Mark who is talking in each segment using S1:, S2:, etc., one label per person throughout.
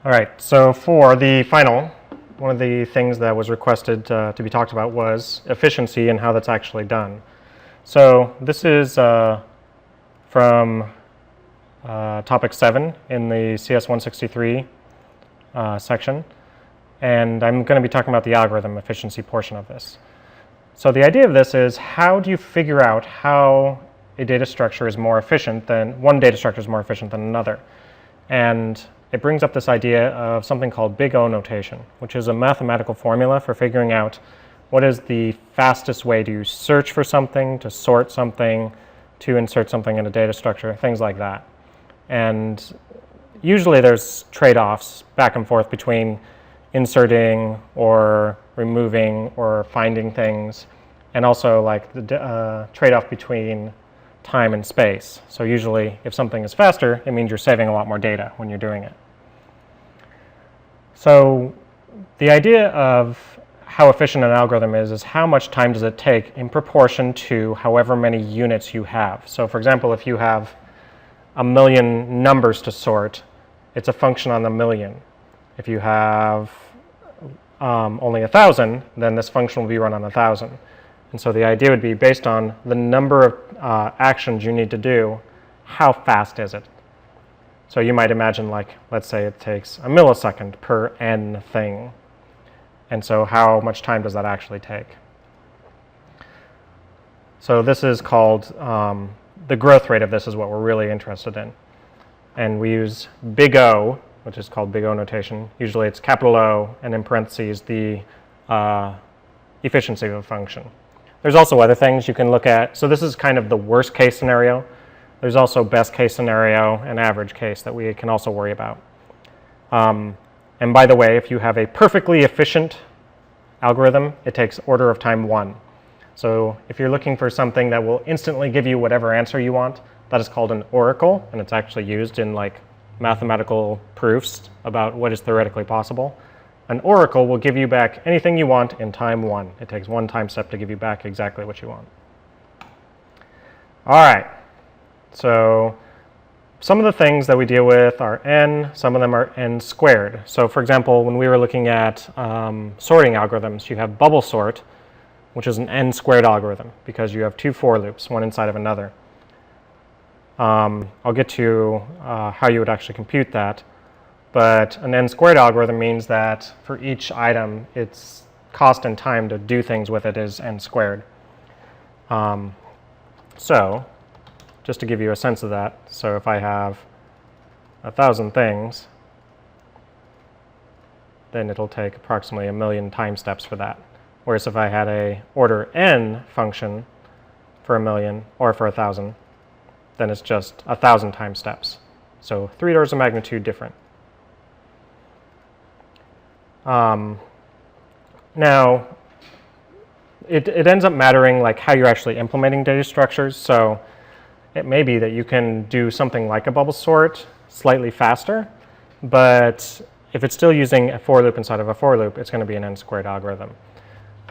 S1: All right, so for the final, one of the things that was requested to be talked about was efficiency and how that's actually done. So this is from topic 7 in the CS 163 section, and I'm going to be talking about the algorithm efficiency portion of this. So the idea of this is, how do you figure out how a data structure is more efficient than, one data structure is more efficient than another? And it brings up this idea of something called big O notation, which is a mathematical formula for figuring out what is the fastest way to search for something, to sort something, to insert something in a data structure, things like that. And usually there's trade-offs back and forth between inserting or removing or finding things, and also like the trade-off between time and space. So usually if something is faster, it means you're saving a lot more data when you're doing it. So the idea of how efficient an algorithm is how much time does it take in proportion to however many units you have. So for example, if you have 1,000,000 numbers to sort, it's a function on the million. If you have only 1,000, then this function will be run on 1,000. And so the idea would be, based on the number of actions you need to do, how fast is it? So you might imagine, like, let's say it takes a millisecond per n thing. And so how much time does that actually take? So this is called, the growth rate of this is what we're really interested in. And we use big O, which is called big O notation. Usually it's capital O, and in parentheses the efficiency of a function. There's also other things you can look at. So this is kind of the worst case scenario. There's also best case scenario and average case that we can also worry about. And by the way, if you have a perfectly efficient algorithm, it takes order of time 1. So if you're looking for something that will instantly give you whatever answer you want, that is called an oracle, and it's actually used in like mathematical proofs about what is theoretically possible. An oracle will give you back anything you want in time 1. It takes 1 time step to give you back exactly what you want. All right, so some of the things that we deal with are n, some of them are n squared. So for example, when we were looking at sorting algorithms, you have bubble sort, which is an n squared algorithm because you have 2 for loops, one inside of another. I'll get to how you would actually compute that. But an n squared algorithm means that for each item, its cost and time to do things with it is n squared. So just to give you a sense of that, so if I have 1,000 things, then it'll take approximately 1,000,000 time steps for that. Whereas if I had a order n function for 1,000,000 or for 1,000, then it's just 1,000 time steps. So 3 orders of magnitude different. Now, it ends up mattering like how you're actually implementing data structures. So it may be that you can do something like a bubble sort slightly faster, but if it's still using a for loop inside of a for loop, it's going to be an n squared algorithm.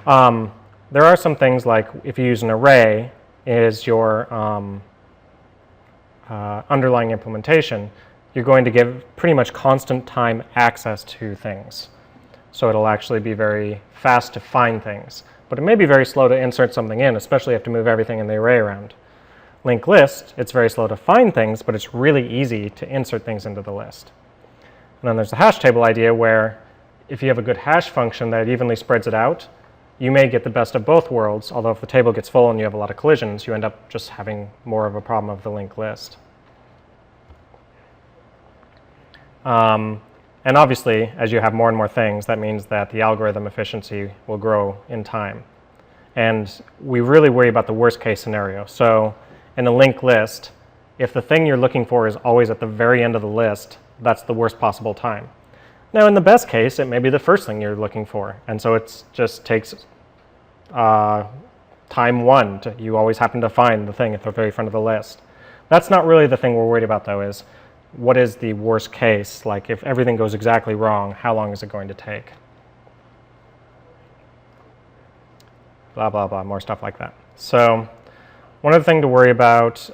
S1: There are some things like if you use an array as your underlying implementation, you're going to give pretty much constant time access to things. So it'll actually be very fast to find things. But it may be very slow to insert something in, especially if you have to move everything in the array around. Linked list, it's very slow to find things, but it's really easy to insert things into the list. And then there's the hash table idea, where if you have a good hash function that evenly spreads it out, you may get the best of both worlds, although if the table gets full and you have a lot of collisions, you end up just having more of a problem of the linked list. And obviously, as you have more and more things, that means that the algorithm efficiency will grow in time. And we really worry about the worst case scenario. So in a linked list, if the thing you're looking for is always at the very end of the list, that's the worst possible time. Now, in the best case, it may be the first thing you're looking for. And so it just takes time 1. You always happen to find the thing at the very front of the list. That's not really the thing we're worried about, though, is what is the worst case? Like, if everything goes exactly wrong, how long is it going to take? Blah, blah, blah, more stuff like that. So one other thing to worry about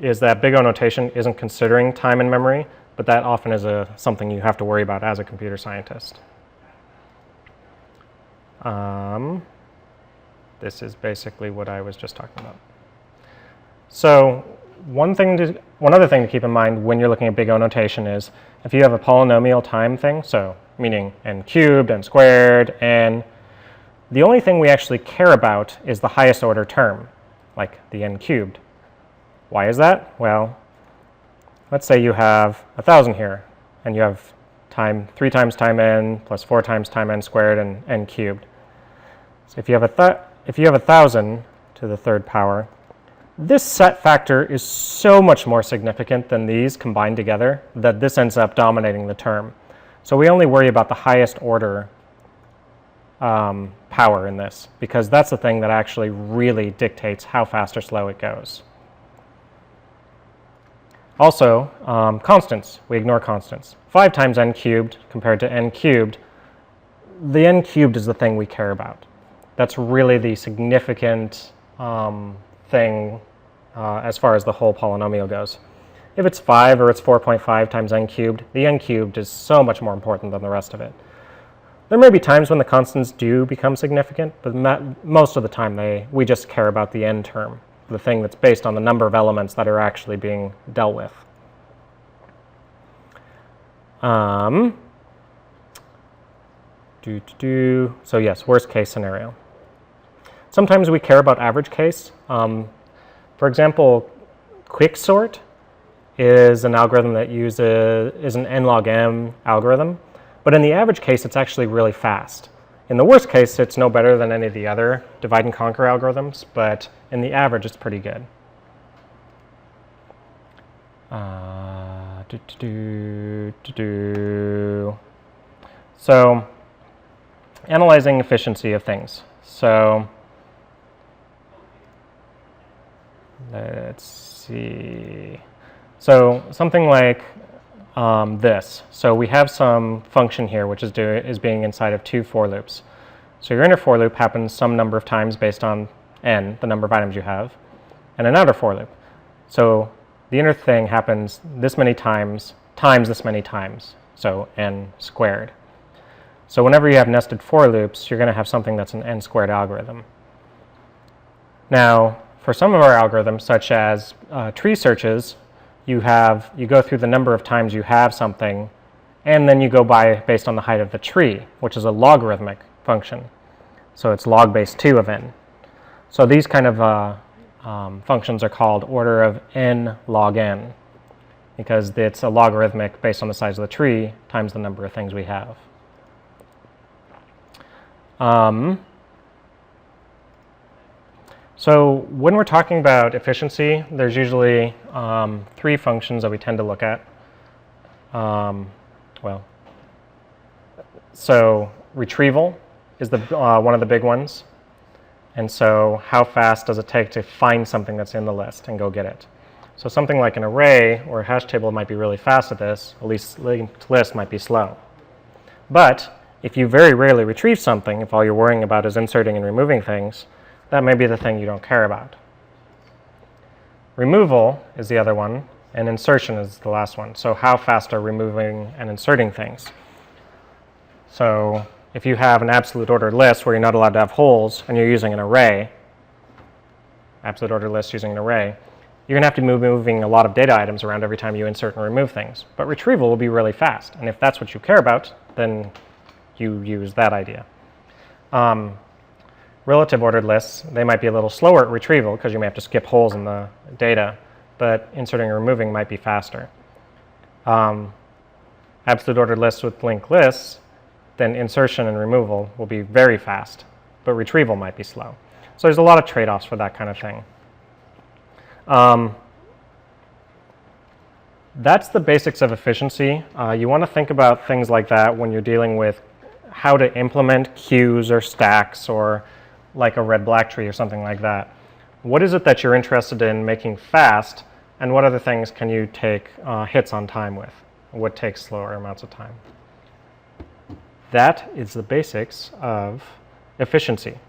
S1: is that big O notation isn't considering time and memory, but but that often is something you have to worry about as a computer scientist. This is basically what I was just talking about. So one other thing to keep in mind when you're looking at big O notation is if you have a polynomial time thing, so meaning n cubed, n squared, n, the only thing we actually care about is the highest order term, like the n cubed. Why is that? Well, let's say you have 1,000 here, and you have 3 times time n plus 4 times time n squared and n cubed. So if you have 1,000 to the third power, this set factor is so much more significant than these combined together that this ends up dominating the term. So we only worry about the highest order power in this, because that's the thing that actually really dictates how fast or slow it goes. Also, constants. We ignore constants. 5 times n cubed compared to n cubed, the n cubed is the thing we care about. That's really the significant thing as far as the whole polynomial goes. If it's 5 or it's 4.5 times n cubed, the n cubed is so much more important than the rest of it. There may be times when the constants do become significant, but most of the time we just care about the n term, the thing that's based on the number of elements that are actually being dealt with. So yes, worst case scenario. Sometimes we care about average case. For example, quicksort is an algorithm that is an n log m algorithm, but in the average case, it's actually really fast. In the worst case, it's no better than any of the other divide and conquer algorithms, but in the average, it's pretty good. So, analyzing efficiency of things. So, let's see. So, something like this. So we have some function here which is being inside of 2 for loops. So your inner for loop happens some number of times based on n, the number of items you have, and an outer for loop. So the inner thing happens this many times this many times, so n squared. So whenever you have nested for loops, you're going to have something that's an n squared algorithm. Now, for some of our algorithms, such as tree searches, you go through the number of times you have something, and then you go based on the height of the tree, which is a logarithmic function. So it's log base 2 of n. So these kind of functions are called order of n log n, because it's a logarithmic based on the size of the tree times the number of things we have. So when we're talking about efficiency, there's usually 3 functions that we tend to look at. So retrieval is one of the big ones. And so how fast does it take to find something that's in the list and go get it? So something like an array or a hash table might be really fast at this, at least linked list might be slow. But if you very rarely retrieve something, if all you're worrying about is inserting and removing things, that may be the thing you don't care about. Removal is the other one, and insertion is the last one. So how fast are removing and inserting things? So if you have an absolute ordered list where you're not allowed to have holes and you're using an array, absolute ordered list using an array, you're going to have to be moving a lot of data items around every time you insert and remove things. But retrieval will be really fast, and if that's what you care about, then you use that idea. Relative ordered lists, they might be a little slower at retrieval because you may have to skip holes in the data, but inserting and removing might be faster. Absolute ordered lists with linked lists, then insertion and removal will be very fast, but retrieval might be slow. So there's a lot of trade-offs for that kind of thing. That's the basics of efficiency. You want to think about things like that when you're dealing with how to implement queues or stacks or like a red-black tree or something like that. What is it that you're interested in making fast, and what other things can you take hits on time with? What takes slower amounts of time? That is the basics of efficiency.